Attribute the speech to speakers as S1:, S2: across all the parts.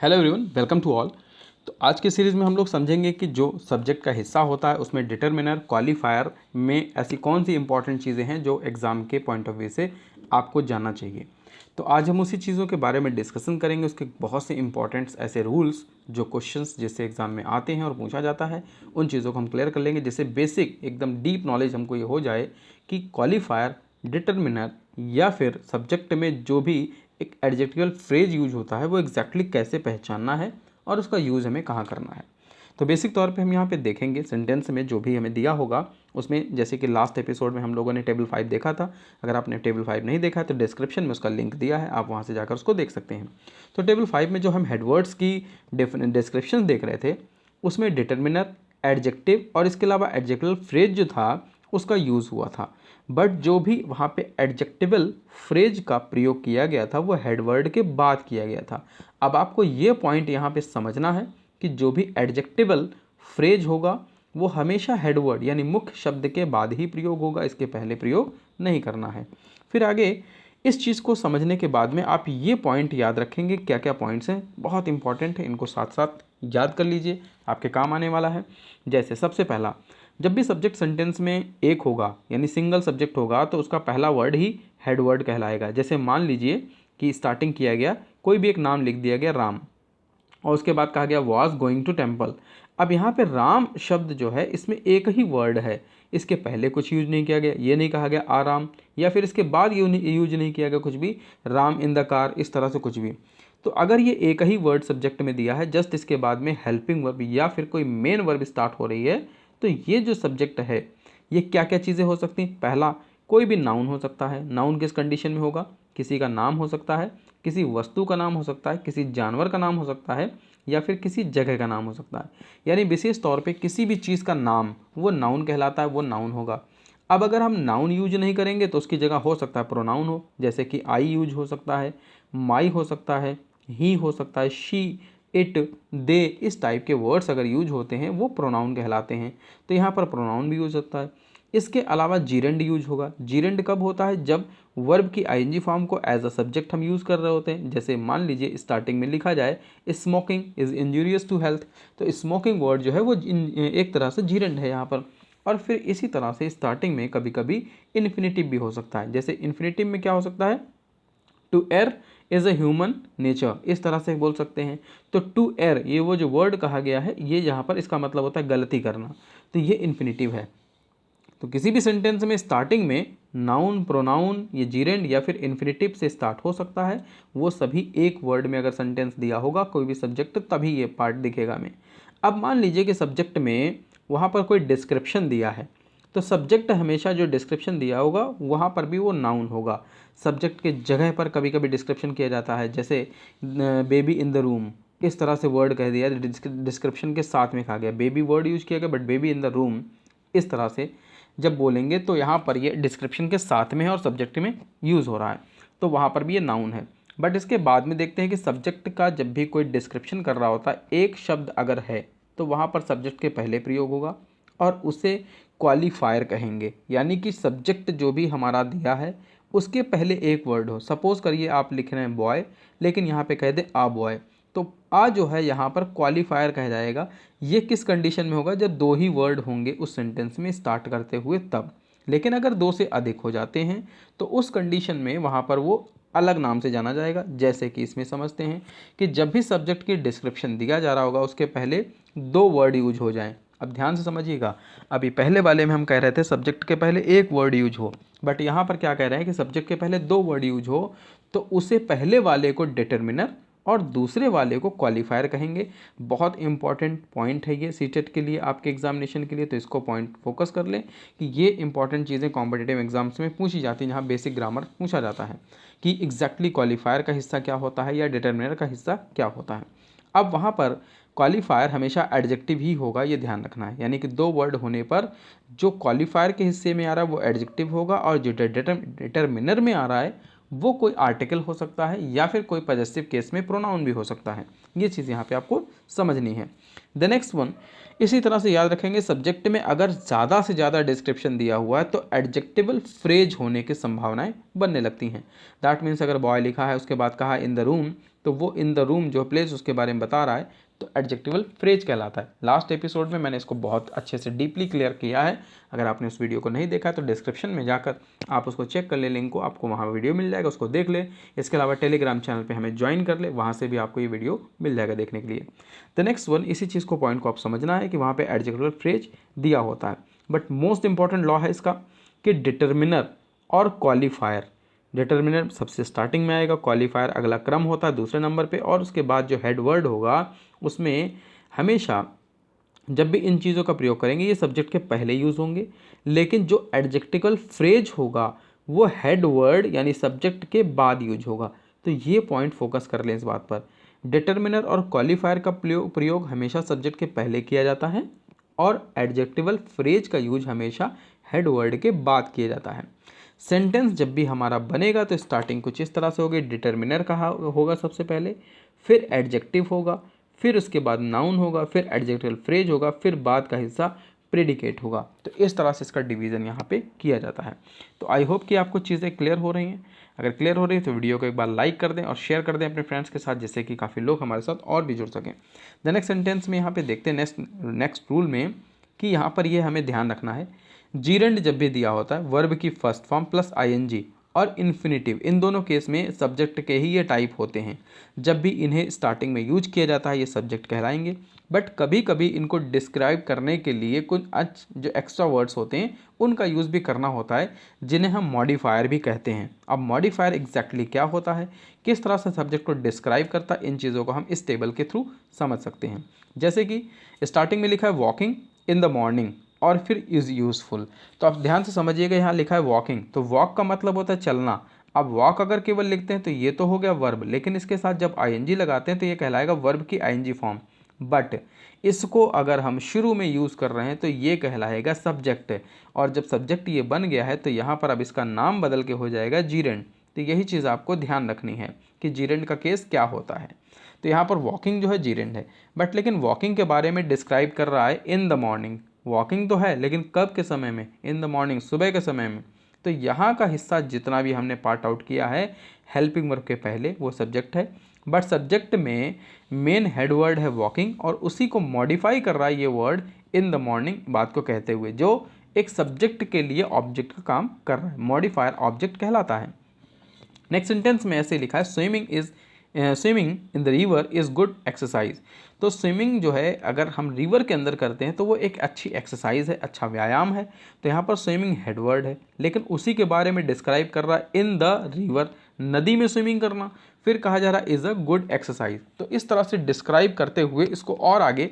S1: Hello everyone, welcome to all. तो आज के सीरीज़ में हम लोग समझेंगे कि जो सब्जेक्ट का हिस्सा होता है उसमें डिटरमिनर, क्वालिफायर में ऐसी कौन सी इंपॉर्टेंट चीज़ें हैं जो एग्ज़ाम के पॉइंट ऑफ व्यू से आपको जानना चाहिए। तो आज हम उसी चीज़ों के बारे में डिस्कशन करेंगे। उसके बहुत से इंपॉर्टेंट्स ऐसे रूल्स जो क्वेश्चंस जिससे एग्ज़ाम में आते हैं और पूछा जाता है, उन चीज़ों को हम क्लियर कर लेंगे, जिससे बेसिक एकदम डीप नॉलेज हमको ये हो जाए कि क्वालिफायर, डिटरमिनर या फिर सब्जेक्ट में जो भी एक एडजेक्टिवल फ्रेज यूज होता है वो एग्जैक्टली कैसे पहचानना है और उसका यूज़ हमें कहाँ करना है। तो बेसिक तौर पे हम यहाँ पे देखेंगे सेंटेंस में जो भी हमें दिया होगा उसमें, जैसे कि लास्ट एपिसोड में हम लोगों ने टेबल 5 देखा था। अगर आपने टेबल 5 नहीं देखा है तो डिस्क्रिप्शन में उसका लिंक दिया है, आप वहाँ से जाकर उसको देख सकते हैं। तो टेबल 5 में जो हम हेडवर्ड्स की डिस्क्रिप्शन देख रहे थे उसमें डिटरमिनर, एडजेक्टिव और इसके अलावा एडजेक्टिवल फ्रेज जो था उसका यूज़ हुआ था। बट जो भी वहाँ पे एडजेक्टिवल फ्रेज का प्रयोग किया गया था वो हेडवर्ड के बाद किया गया था। अब आपको ये पॉइंट यहाँ पे समझना है कि जो भी एडजेक्टिवल फ्रेज होगा वो हमेशा हेडवर्ड यानी मुख्य शब्द के बाद ही प्रयोग होगा, इसके पहले प्रयोग नहीं करना है। फिर आगे इस चीज़ को समझने के बाद में आप ये पॉइंट याद रखेंगे, क्या क्या पॉइंट्स हैं, बहुत इंपॉर्टेंट है, इनको साथ साथ याद कर लीजिए, आपके काम आने वाला है। जैसे सबसे पहला, जब भी सब्जेक्ट सेंटेंस में एक होगा यानी सिंगल सब्जेक्ट होगा तो उसका पहला वर्ड ही हेड वर्ड कहलाएगा। जैसे मान लीजिए कि स्टार्टिंग किया गया, कोई भी एक नाम लिख दिया गया राम, और उसके बाद कहा गया वॉज गोइंग टू टेम्पल। अब यहाँ पे राम शब्द जो है इसमें एक ही वर्ड है, इसके पहले कुछ यूज नहीं किया गया, ये नहीं कहा गया आराम, या फिर इसके बाद यूज नहीं किया गया कुछ भी, राम इन द कार, इस तरह से कुछ भी। तो अगर ये एक ही वर्ड सब्जेक्ट में दिया है, जस्ट इसके बाद में हेल्पिंग वर्ब या फिर कोई मेन वर्ब स्टार्ट हो रही है, तो ये जो सब्जेक्ट है ये क्या क्या चीज़ें हो सकती हैं। पहला, कोई भी नाउन हो सकता है। नाउन किस कंडीशन में होगा, किसी का नाम हो सकता है, किसी वस्तु का नाम हो सकता है, किसी जानवर का नाम हो सकता है, या फिर किसी जगह का नाम हो सकता है। यानी विशेष तौर पे किसी भी चीज़ का नाम वो नाउन कहलाता है, वो नाउन होगा। अब अगर हम नाउन यूज नहीं करेंगे तो उसकी जगह हो सकता है प्रोनाउन हो, जैसे कि आई यूज हो सकता है, माई हो सकता है, ही हो सकता है, शी, इट, दे, इस टाइप के वर्ड्स अगर यूज होते हैं वो प्रोनाउन कहलाते हैं। तो यहाँ पर प्रोनाउन भी यूज होता है। इसके अलावा जीरेंड यूज होगा। जीरेंड कब होता है, जब वर्ब की आईएनजी फॉर्म को एज अ सब्जेक्ट हम यूज़ कर रहे होते हैं। जैसे मान लीजिए स्टार्टिंग में लिखा जाए smoking is injurious to health, तो स्मोकिंग वर्ड जो है वो एक तरह से जीरेंड है यहाँ पर। और फिर इसी तरह से स्टार्टिंग में कभी कभी इन्फिनेटिव भी हो सकता है। जैसे इन्फिनेटिव में क्या हो सकता है, to err is a human nature, इस तरह से बोल सकते हैं। तो टू एयर ये वो जो वर्ड कहा गया है ये यहाँ पर इसका मतलब होता है गलती करना, तो ये इन्फिनेटिव है। तो किसी भी सेंटेंस में स्टार्टिंग में नाउन, प्रोनाउन, ये जीरेंड या फिर इन्फिनेटिव से स्टार्ट हो सकता है। वो सभी एक वर्ड में अगर सेंटेंस दिया होगा कोई भी सब्जेक्ट तभी ये पार्ट दिखेगा हमें। अब मान लीजिए कि सब्जेक्ट में वहाँ पर कोई डिस्क्रिप्शन दिया है, तो सब्जेक्ट हमेशा जो डिस्क्रिप्शन दिया होगा वहाँ पर भी वो नाउन होगा। सब्जेक्ट के जगह पर कभी कभी डिस्क्रिप्शन किया जाता है, जैसे बेबी इन द रूम, इस तरह से वर्ड कह दिया, डिस्क्रिप्शन के साथ में कहा गया, बेबी वर्ड यूज किया गया but baby in the room, इस तरह से जब बोलेंगे तो यहाँ पर ये डिस्क्रिप्शन के साथ में है और सब्जेक्ट में यूज़ हो रहा है, तो वहाँ पर भी ये नाउन है। बट इसके बाद में देखते हैं कि सब्जेक्ट का जब भी कोई डिस्क्रिप्शन कर रहा होता है, एक शब्द अगर है तो वहाँ पर सब्जेक्ट के पहले प्रयोग होगा और उसे क्वालिफायर कहेंगे। यानी कि सब्जेक्ट जो भी हमारा दिया है उसके पहले एक वर्ड हो। सपोज करिए आप लिख रहे हैं बॉय, लेकिन यहाँ पे कह दे आ बॉय, तो आ जो है यहाँ पर क्वालिफायर कह जाएगा। ये किस कंडीशन में होगा, जब दो ही वर्ड होंगे उस सेंटेंस में स्टार्ट करते हुए तब। लेकिन अगर दो से अधिक हो जाते हैं तो उस कंडीशन में वहाँ पर वो अलग नाम से जाना जाएगा। जैसे कि इसमें समझते हैं कि जब भी सब्जेक्ट की डिस्क्रिप्शन दिया जा रहा होगा उसके पहले दो वर्ड यूज हो जाएं। अब ध्यान से समझिएगा, अभी पहले वाले में हम कह रहे थे सब्जेक्ट के पहले एक वर्ड यूज हो, बट यहाँ पर क्या कह रहे हैं कि सब्जेक्ट के पहले दो वर्ड यूज हो, तो उसे पहले वाले को डिटरमिनर और दूसरे वाले को क्वालिफायर कहेंगे। बहुत इंपॉर्टेंट पॉइंट है ये सीटेट के लिए, आपके एग्जामिनेशन के लिए, तो इसको पॉइंट फोकस कर लें कि ये इंपॉर्टेंट चीज़ें कॉम्पिटिटिव एग्जाम्स में पूछी जाती हैं, जहाँ बेसिक ग्रामर पूछा जाता है कि एग्जैक्टली क्वालिफायर का हिस्सा क्या होता है या डिटरमिनर का हिस्सा क्या होता है। अब वहाँ पर क्वालिफायर हमेशा एडजेक्टिव ही होगा, ये ध्यान रखना है। यानी कि दो वर्ड होने पर जो क्वालिफायर के हिस्से में आ रहा है वो एडजेक्टिव होगा और जो डिटरमिनर में आ रहा है वो कोई आर्टिकल हो सकता है या फिर कोई पॉजेसिव केस में प्रोनाउन भी हो सकता है। ये चीज़ यहाँ पे आपको समझनी है। द नेक्स्ट वन, इसी तरह से याद रखेंगे सब्जेक्ट में अगर ज़्यादा से ज़्यादा डिस्क्रिप्शन दिया हुआ है तो एडजेक्टिवल फ्रेज होने की संभावनाएं बनने लगती हैं। दैट मीन्स अगर बॉय लिखा है उसके बाद कहा इन द रूम, तो वो इन द रूम जो प्लेस उसके बारे में बता रहा है, तो एडजेक्टिवल फ्रेज कहलाता है। लास्ट एपिसोड में मैंने इसको बहुत अच्छे से डीपली क्लियर किया है। अगर आपने उस वीडियो को नहीं देखा तो डिस्क्रिप्शन में जाकर आप उसको चेक कर ले, लिंक को, आपको वहाँ वीडियो मिल जाएगा, उसको देख ले। इसके अलावा टेलीग्राम चैनल पे हमें ज्वाइन कर ले, वहाँ से भी आपको ये वीडियो मिल जाएगा देखने के लिए। द नेक्स्ट वन, इसी चीज़ को पॉइंट को आप समझना है कि वहाँ पे एडजेक्टिवल फ्रेज दिया होता है, बट मोस्ट इंपॉर्टेंट लॉ है इसका कि डिटर्मिनर और क्वालिफायर, डिटर्मिनर सबसे स्टार्टिंग में आएगा, क्वालिफायर अगला क्रम होता है दूसरे नंबर पे, और उसके बाद जो हेड वर्ड होगा उसमें हमेशा जब भी इन चीज़ों का प्रयोग करेंगे ये सब्जेक्ट के पहले यूज़ होंगे, लेकिन जो एडजेक्टिवल फ्रेज होगा वो हेड वर्ड यानी सब्जेक्ट के बाद यूज होगा। तो ये पॉइंट फोकस कर लें इस बात पर। डिटर्मिनर और क्वालिफायर का प्रयोग हमेशा सब्जेक्ट के पहले किया जाता है और एडजेक्टिवल फ्रेज का यूज हमेशा हेड वर्ड के बाद किया जाता है। सेंटेंस जब भी हमारा बनेगा तो स्टार्टिंग कुछ इस तरह से होगी, डिटर्मिनर कहा होगा सबसे पहले, फिर एडजेक्टिव होगा, फिर उसके बाद नाउन होगा, फिर एडजेक्टिवल फ्रेज होगा, फिर बाद का हिस्सा प्रेडिकेट होगा। तो इस तरह से इसका डिवीज़न यहाँ पे किया जाता है। तो आई होप कि आपको चीज़ें क्लियर हो रही हैं। अगर क्लियर हो रही है तो वीडियो को एक बार लाइक कर दें और शेयर कर दें अपने फ्रेंड्स के साथ, जिससे कि काफ़ी लोग हमारे साथ और भी जुड़ सकें। द नेक्स्ट सेंटेंस में यहाँ पे देखते हैं नेक्स्ट रूल में कि यहाँ पर ये हमें ध्यान रखना है, जीरेंड जब भी दिया होता है वर्ब की फर्स्ट फॉर्म प्लस आईएनजी और इन्फिनिटिव, इन दोनों केस में सब्जेक्ट के ही ये टाइप होते हैं। जब भी इन्हें स्टार्टिंग में यूज किया जाता है ये सब्जेक्ट कहलाएंगे, बट कभी कभी इनको डिस्क्राइब करने के लिए कुछ जो एक्स्ट्रा वर्ड्स होते हैं उनका यूज़ भी करना होता है, जिन्हें हम मॉडिफायर भी कहते हैं। अब मॉडिफायर एग्जैक्टली क्या होता है, किस तरह से सब्जेक्ट को डिस्क्राइब करता है, इन चीज़ों को हम इस टेबल के थ्रू समझ सकते हैं। जैसे कि स्टार्टिंग में लिखा है वॉकिंग इन द मॉर्निंग और फिर इज़ यूज़फुल। तो आप ध्यान से समझिएगा, यहाँ लिखा है वॉकिंग, तो वॉक का मतलब होता है चलना। अब वॉक अगर केवल लिखते हैं तो ये तो हो गया वर्ब, लेकिन इसके साथ जब आईएनजी लगाते हैं तो ये कहलाएगा वर्ब की आईएनजी फॉर्म। बट इसको अगर हम शुरू में यूज़ कर रहे हैं तो ये कहलाएगा सब्जेक्ट, और जब सब्जेक्ट ये बन गया है तो यहाँ पर अब इसका नाम बदल के हो जाएगा जीरेंड। तो यही चीज़ आपको ध्यान रखनी है कि जीरेंड का केस क्या होता है। तो यहाँ पर वॉकिंग जो है जीरेंड है, बट लेकिन वॉकिंग के बारे में डिस्क्राइब कर रहा है इन द मॉर्निंग। वॉकिंग तो है लेकिन कब के समय में, इन द मॉर्निंग, सुबह के समय में। तो यहाँ का हिस्सा जितना भी हमने पार्ट आउट किया है हेल्पिंग वर्ब के पहले वो सब्जेक्ट है, बट सब्जेक्ट में मेन हेड वर्ड है वॉकिंग और उसी को मॉडिफाई कर रहा है ये वर्ड इन द मॉर्निंग बात को कहते हुए, जो एक सब्जेक्ट के लिए ऑब्जेक्ट का काम कर रहा है, मॉडिफायर ऑब्जेक्ट कहलाता है। नेक्स्ट सेंटेंस में ऐसे लिखा है swimming in the river is good exercise. तो स्विमिंग जो है अगर हम रिवर के अंदर करते हैं तो वो एक अच्छी एक्सरसाइज है, अच्छा व्यायाम है। तो यहाँ पर स्विमिंग हेडवर्ड है, लेकिन उसी के बारे में डिस्क्राइब कर रहा है इन द रिवर, नदी में स्विमिंग करना। फिर कहा जा रहा है इज़ अ गुड एक्सरसाइज। तो इस तरह से डिस्क्राइब करते हुए इसको और आगे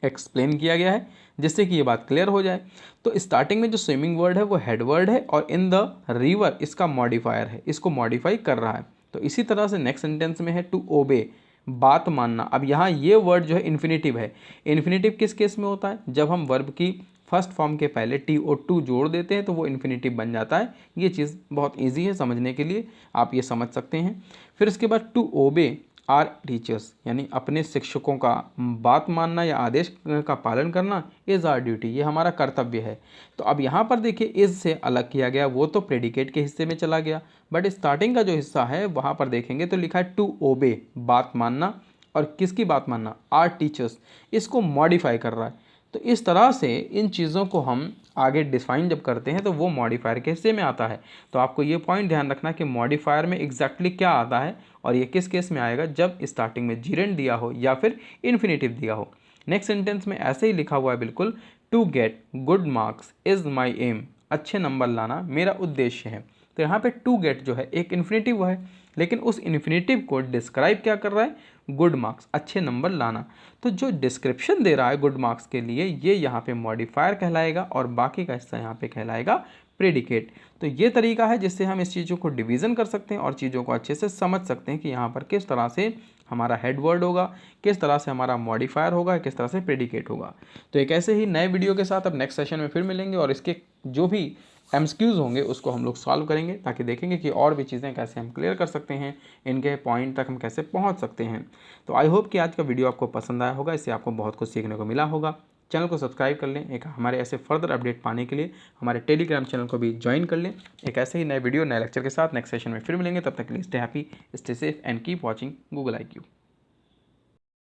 S1: एक्सप्लेन किया गया है जिससे कि ये बात क्लियर हो जाए। तो स्टार्टिंग में जो स्विमिंग वर्ड है वो हेड वर्ड है और इन द रिवर इसका मॉडिफायर है, इसको मॉडिफाई कर रहा है। तो इसी तरह से नेक्स्ट सेंटेंस में है टू ओबे, बात मानना। अब यहाँ ये वर्ड जो है इन्फिनेटिव है। इन्फिनेटिव किस केस में होता है, जब हम वर्ब की फर्स्ट फॉर्म के पहले टी ओ टू जोड़ देते हैं तो वो इन्फिनेटिव बन जाता है। ये चीज़ बहुत ईजी है समझने के लिए, आप ये समझ सकते हैं। फिर इसके बाद टू ओबे आर टीचर्स, यानी अपने शिक्षकों का बात मानना या आदेश का पालन करना इज़ आर ड्यूटी, ये हमारा कर्तव्य है। तो अब यहाँ पर देखिए इज़ से अलग किया गया, वो तो प्रेडिकेट के हिस्से में चला गया, बट स्टार्टिंग का जो हिस्सा है वहाँ पर देखेंगे तो लिखा है टू ओबे, बात मानना, और किसकी बात मानना, आर टीचर्स, इसको मॉडिफाई कर रहा है। तो इस तरह से इन चीज़ों को हम आगे डिफाइन जब करते हैं तो वो मॉडिफायर के हिस्से में आता है। तो आपको ये पॉइंट ध्यान रखना कि मॉडिफायर में एग्जैक्टली क्या आता है और ये किस केस में आएगा, जब स्टार्टिंग में जीरेंड दिया हो या फिर इन्फिनेटिव दिया हो। नेक्स्ट सेंटेंस में ऐसे ही लिखा हुआ है बिल्कुल, to get good marks is my aim, अच्छे नंबर लाना मेरा उद्देश्य है। तो यहाँ पे टू गेट जो है एक इन्फिनेटिव है, लेकिन उस इन्फिनेटिव को डिस्क्राइब क्या कर रहा है, गुड मार्क्स, अच्छे नंबर लाना। तो जो डिस्क्रिप्शन दे रहा है गुड मार्क्स के लिए ये यहाँ पे मॉडिफायर कहलाएगा और बाकी का हिस्सा यहाँ पे कहलाएगा प्रेडिकेट। तो ये तरीका है जिससे हम इस चीज़ों को डिवीज़न कर सकते हैं और चीज़ों को अच्छे से समझ सकते हैं कि यहाँ पर किस तरह से हमारा हेड वर्ड होगा, किस तरह से हमारा मॉडिफायर होगा, किस तरह से प्रेडिकेट होगा। तो एक ऐसे ही नए वीडियो के साथ अब नेक्स्ट सेशन में फिर मिलेंगे और इसके जो भी एमसीक्यूज़ होंगे उसको हम लोग सॉल्व करेंगे, ताकि देखेंगे कि और भी चीज़ें कैसे हम क्लियर कर सकते हैं, इनके पॉइंट तक हम कैसे पहुंच सकते हैं। तो आई होप कि आज का वीडियो आपको पसंद आया होगा, इससे आपको बहुत कुछ सीखने को मिला होगा। चैनल को सब्सक्राइब कर लें। एक हमारे ऐसे फर्दर अपडेट पाने के लिए हमारे टेलीग्राम चैनल को भी ज्वाइन कर लें। एक ऐसे ही नए वीडियो नए लेक्चर के साथ नेक्स्ट सेशन में फिर मिलेंगे। तब तक के लिए stay happy, stay safe and keep watching Google IQ।